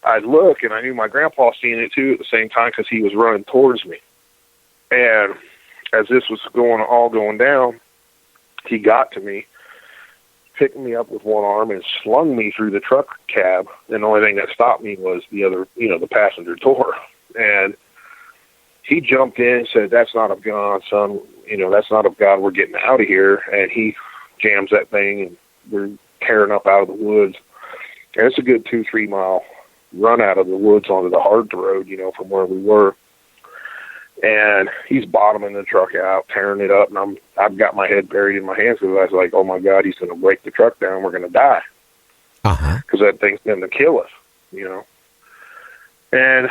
I'd look, and I knew my grandpa seen it too at the same time because he was running towards me. And as this was going down, he got to me, picked me up with one arm, and slung me through the truck cab. And the only thing that stopped me was the other, the passenger door. And he jumped in and said, "That's not of God, son. That's not of God. We're getting out of here." And he jams that thing, and we're tearing up out of the woods. And it's a good 2-3 mile run out of the woods onto the hard road, from where we were. And he's bottoming the truck out, tearing it up, and I've got my head buried in my hands because I was like, "Oh my God, he's going to break the truck down. We're going to die." Because that thing's going to kill us, And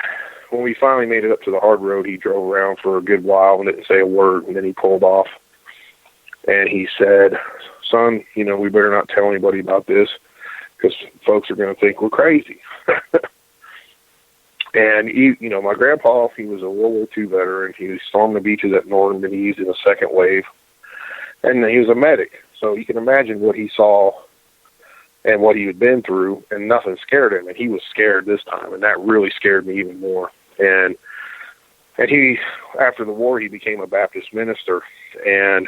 when we finally made it up to the hard road, he drove around for a good while and didn't say a word, and then he pulled off. And he said, "Son, we better not tell anybody about this because folks are going to think we're crazy." And my grandpa, he was a World War II veteran. He stormed the beaches at Normandy in the second wave, and he was a medic. So you can imagine what he saw and what he had been through, and nothing scared him. And he was scared this time, and that really scared me even more. And he, after the war, he became a Baptist minister, and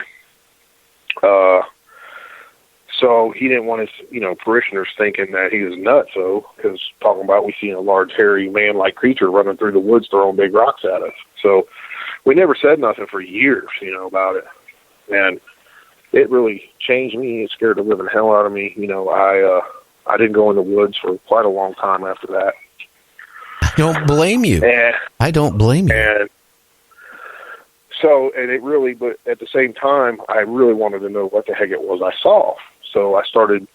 so he didn't want his, parishioners thinking that he was nuts, because talking about we seen a large, hairy, man-like creature running through the woods throwing big rocks at us. So we never said nothing for years, about it. And it really changed me. It scared the living hell out of me. I didn't go in the woods for quite a long time after that. I don't blame you. I don't blame you. And so, it really, but at the same time, I really wanted to know what the heck it was I saw. So I started,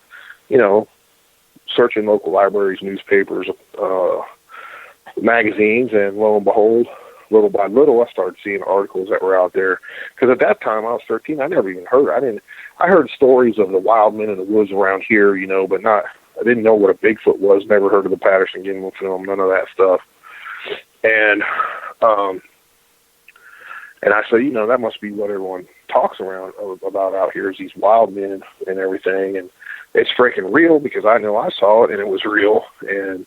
searching local libraries, newspapers, magazines, and lo and behold, little by little, I started seeing articles that were out there. Because at that time, I was 13, I never even heard. I heard stories of the wild men in the woods around here, but I didn't know what a Bigfoot was. Never heard of the Patterson-Gimlin film, none of that stuff. And I said, that must be what everyone talks around about out here is these wild men and everything. And it's freaking real because I know I saw it and it was real. And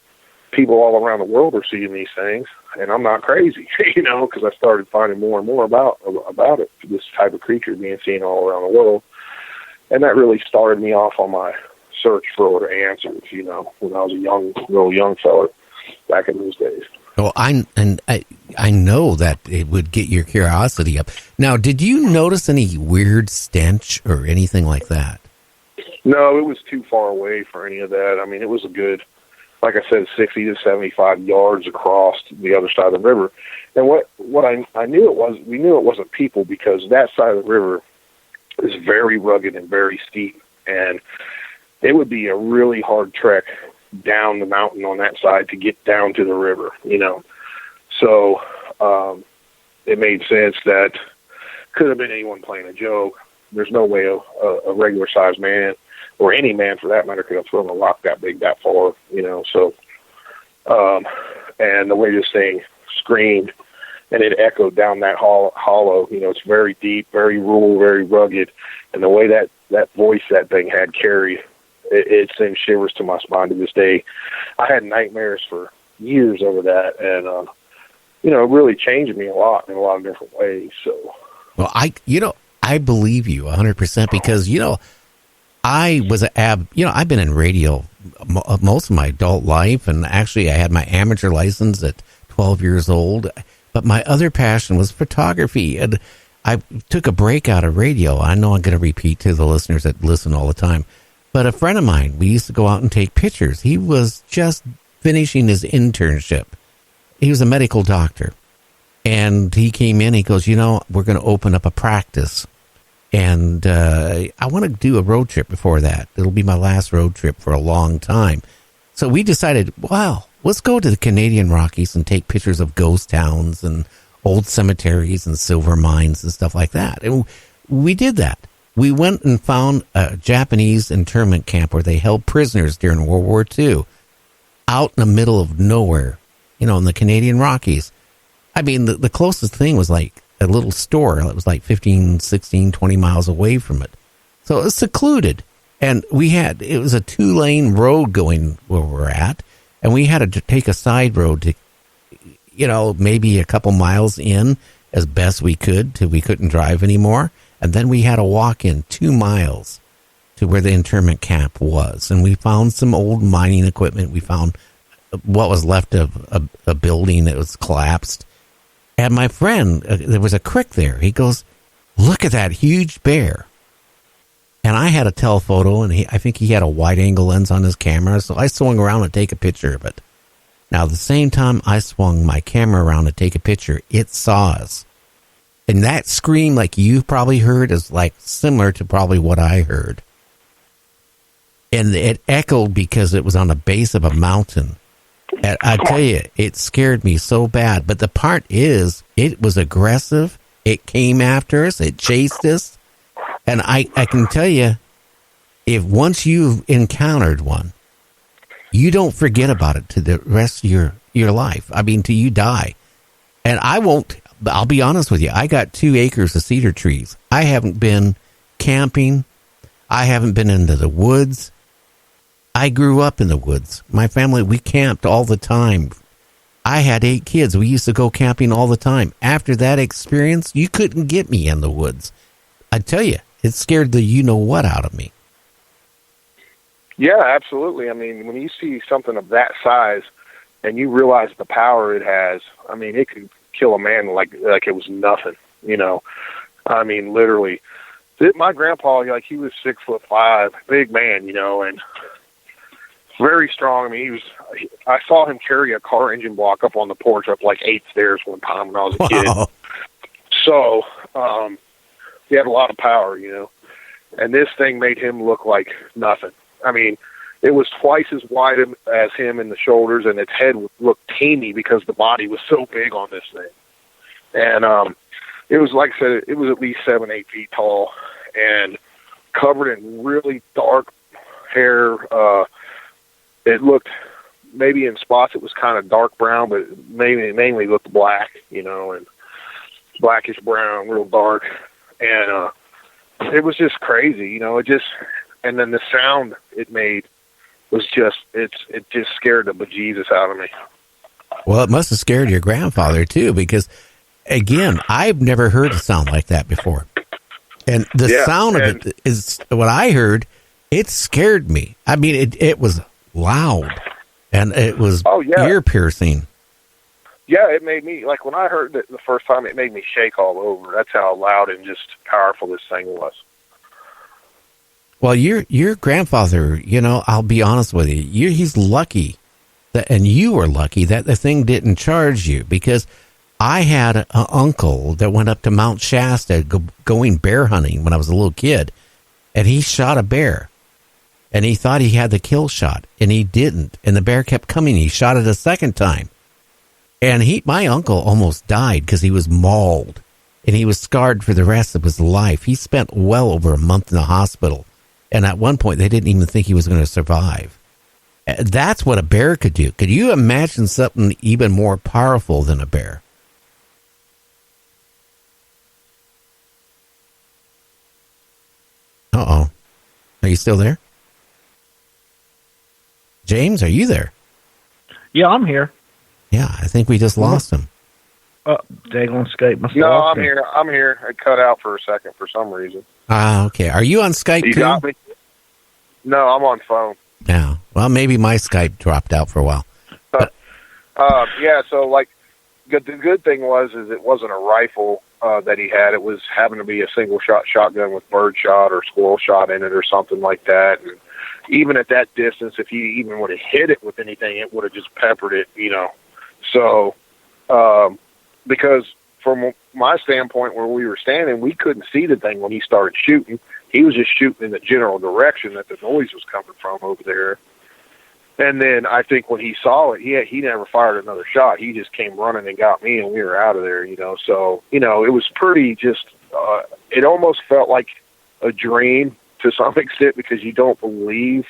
people all around the world are seeing these things. And I'm not crazy, because I started finding more and more about it, this type of creature being seen all around the world. And that really started me off on my search for answers, when I was a real young fella back in those days. Well, I know that it would get your curiosity up. Now, did you notice any weird stench or anything like that? No, it was too far away for any of that. I mean, it was a good, like I said, 60 to 75 yards across the other side of the river. And what I knew it was, we knew it wasn't people because that side of the river is very rugged and very steep. And it would be a really hard trek down the mountain on that side to get down to the river, So it made sense that could have been anyone playing a joke. There's no way a regular-sized man, or any man for that matter, could have thrown a rock that big that far, So, and the way this thing screamed, and it echoed down that hollow, it's very deep, very rural, very rugged, and the way that voice that thing had carried, it sends shivers to my spine to this day. I had nightmares for years over that, and it really changed me a lot in a lot of different ways. So, well, I believe you 100% because I was I've been in radio most of my adult life, and actually I had my amateur license at 12 years old. But my other passion was photography, and I took a break out of radio. I know I'm going to repeat to the listeners that listen all the time. But a friend of mine, we used to go out and take pictures. He was just finishing his internship. He was a medical doctor. And he came in, he goes, we're going to open up a practice. And I want to do a road trip before that. It'll be my last road trip for a long time. So we decided, wow, let's go to the Canadian Rockies and take pictures of ghost towns and old cemeteries and silver mines and stuff like that. And we did that. We went and found a Japanese internment camp where they held prisoners during World War II out in the middle of nowhere, in the Canadian Rockies. I mean, the closest thing was like a little store. It was like 15, 16, 20 miles away from it. So it was secluded. And it was a 2-lane road going where we're at. and we had to take a side road to, maybe a couple miles in as best we could till we couldn't drive anymore. And then we had to walk in 2 miles to where the internment camp was. And we found some old mining equipment. We found what was left of a building that was collapsed. And my friend, there was a creek there. He goes, "Look at that huge bear." And I had a telephoto, and I think he had a wide-angle lens on his camera, so I swung around to take a picture of it. Now, the same time I swung my camera around to take a picture, it saw us. And that scream, like you probably heard, is like similar to probably what I heard. And it echoed because it was on the base of a mountain. And I tell you, it scared me so bad. But the part is, it was aggressive. It came after us. It chased us. And I can tell you, if once you've encountered one, you don't forget about it to the rest of your life. I mean, till you die. And I'll be honest with you. I got 2 acres of cedar trees. I haven't been camping. I haven't been into the woods. I grew up in the woods. My family, we camped all the time. I had 8 kids. We used to go camping all the time. After that experience, you couldn't get me in the woods. I tell you, it scared the you-know-what out of me. Yeah, absolutely. I mean, when you see something of that size and you realize the power it has, I mean, it could kill a man like it was nothing, I mean, literally. My grandpa, he was 6'5", big man, and very strong. I mean, I saw him carry a car engine block up on the porch up like 8 stairs one time when I was a kid. So, he had a lot of power, and this thing made him look like nothing. I mean, it was twice as wide as him in the shoulders, and its head looked teeny because the body was so big on this thing. And it was, like I said, it was at least 7-8 feet tall and covered in really dark hair. It looked, maybe in spots it was kind of dark brown, but mainly looked black, and blackish brown, real dark. And it was just crazy, and then the sound it made was it just scared the bejesus out of me. Well, it must have scared your grandfather too, because again, I've never heard a sound like that before. And the sound of it is what I heard. It scared me. I mean, it was loud and it was ear piercing. Yeah, it made me, like when I heard it the first time, it made me shake all over. That's how loud and just powerful this thing was. Well, your grandfather, I'll be honest with you, he's lucky and you were lucky that the thing didn't charge you, because I had an uncle that went up to Mount Shasta going bear hunting when I was a little kid, and he shot a bear, and he thought he had the kill shot, and he didn't, and the bear kept coming. He shot it a second time, and my uncle almost died because he was mauled, and he was scarred for the rest of his life. He spent well over a month in the hospital, and at one point they didn't even think he was going to survive. That's what a bear could do. Could you imagine something even more powerful than a bear? Uh-oh. Are you still there? James, are you there? Yeah, I'm here. Yeah, I think we just lost him. Daggone Skype must have No, lost I'm him. here. I'm here. I cut out for a second for some reason. Okay. Are you on Skype You too? got me? No, I'm on phone. Yeah. Well, maybe my Skype dropped out for a while. Yeah, so the good thing is it wasn't a rifle that he had. It was happened to be a single shot shotgun with bird shot or squirrel shot in it or something like that. And even at that distance, if he even would have hit it with anything, it would have just peppered it, So, because from my standpoint where we were standing, we couldn't see the thing when he started shooting. He was just shooting in the general direction that the noise was coming from over there. And then I think when he saw it, he never fired another shot. He just came running and got me, and we were out of there, So, it was pretty just, it almost felt like a dream to some extent, because you don't believe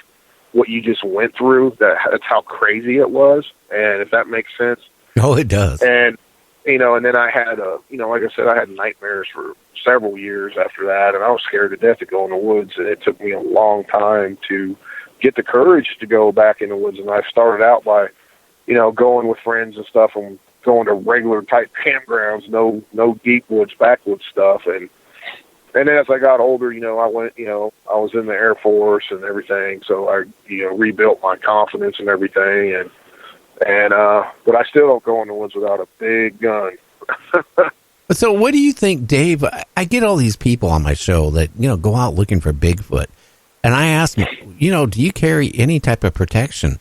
what you just went through. That's how crazy it was. And if that makes sense. Oh, it does. And, and then I had, like I said, I had nightmares for several years after that, and I was scared to death to go in the woods, and it took me a long time to get the courage to go back in the woods. And I started out by going with friends and stuff and going to regular type campgrounds, no deep woods, backwoods stuff. And then as I got older, I went, I was in the Air Force and everything. So I, rebuilt my confidence and everything. But I still don't go in the woods without a big gun. So what do you think, Dave? I get all these people on my show that, go out looking for Bigfoot. And I ask them, do you carry any type of protection?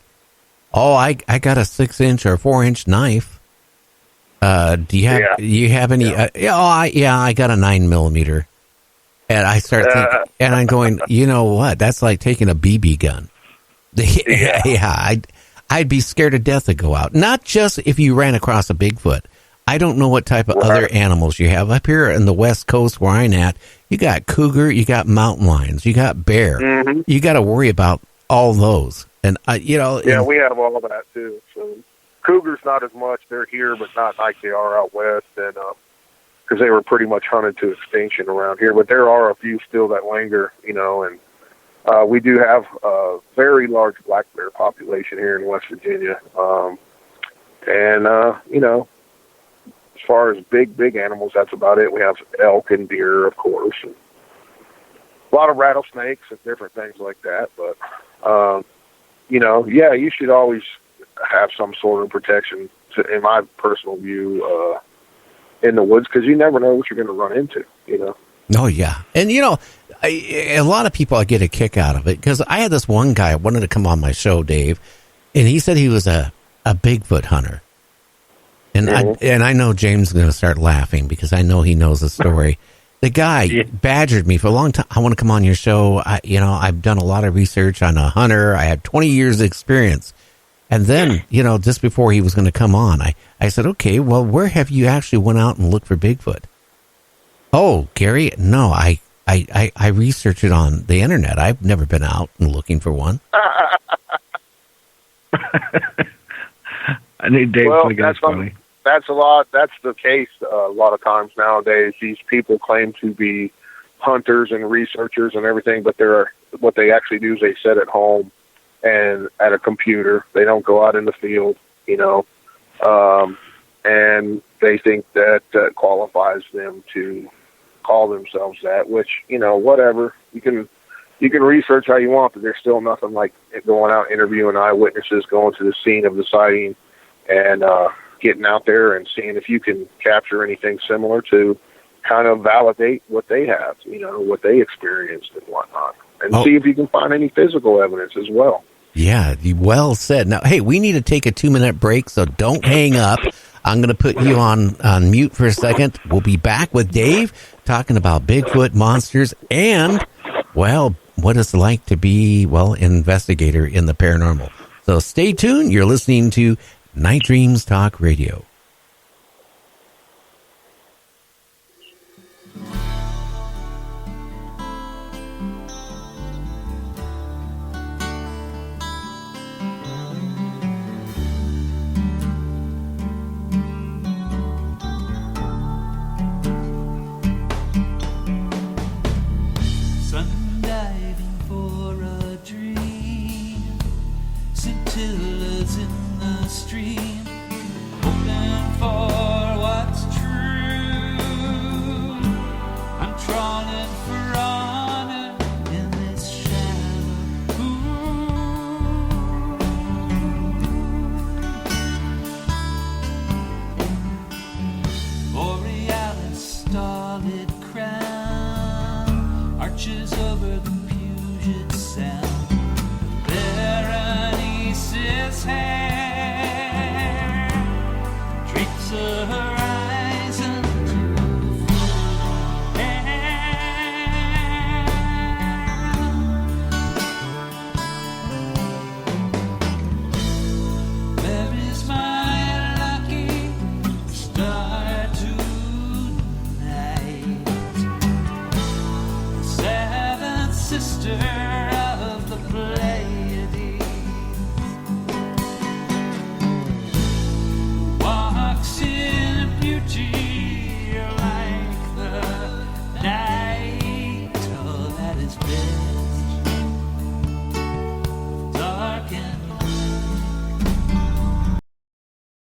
Oh, I got a 6-inch or 4-inch knife. Do you have any? I got a 9mm. And I start thinking, and I'm going, you know what? That's like taking a BB gun. I'd be scared to death to go out. Not just if you ran across a Bigfoot. I don't know what type of other animals you have. Up here in the West Coast where I'm at, you got cougar, you got mountain lions, you got bear. Mm-hmm. You got to worry about all those. And, we have all of that too. So cougars, not as much. They're here, but not like they are out west. And, because they were pretty much hunted to extinction around here. But there are a few still that linger, and we do have a very large black bear population here in West Virginia. As far as big animals, that's about it. We have elk and deer, of course, and a lot of rattlesnakes and different things like that. But, you should always have some sort of protection, in my personal view, in the woods, because you never know what you're going to run into, Oh, yeah. And, a lot of people, I get a kick out of it, because I had this one guy wanted to come on my show, Dave, and he said he was a Bigfoot hunter. And I know James is going to start laughing because I know he knows the story. The guy badgered me for a long time. I want to come on your show. I've done a lot of research on a hunter. I had 20 years of experience. And then, just before he was going to come on, I said, okay, well, where have you actually went out and looked for Bigfoot? Oh, Gary, no, I researched it on the internet. I've never been out and looking for one. I need Dave to think that's funny. That's the case a lot of times nowadays. These people claim to be hunters and researchers and everything, but what they actually do is they sit at home and at a computer. They don't go out in the field, and they think that qualifies them to call themselves that, which, whatever. You can research how you want, but there's still nothing like going out interviewing eyewitnesses, going to the scene of the sighting, and getting out there and seeing if you can capture anything similar to kind of validate what they have, what they experienced and whatnot, and see if you can find any physical evidence as well. Yeah, well said. Now, hey, we need to take a 2-minute break, so don't hang up. I'm going to put you on mute for a second. We'll be back with Dave talking about Bigfoot, monsters, and, well, what it's like to be, an investigator in the paranormal. So stay tuned. You're listening to Night Dreams Talk Radio. Scintillas in the street.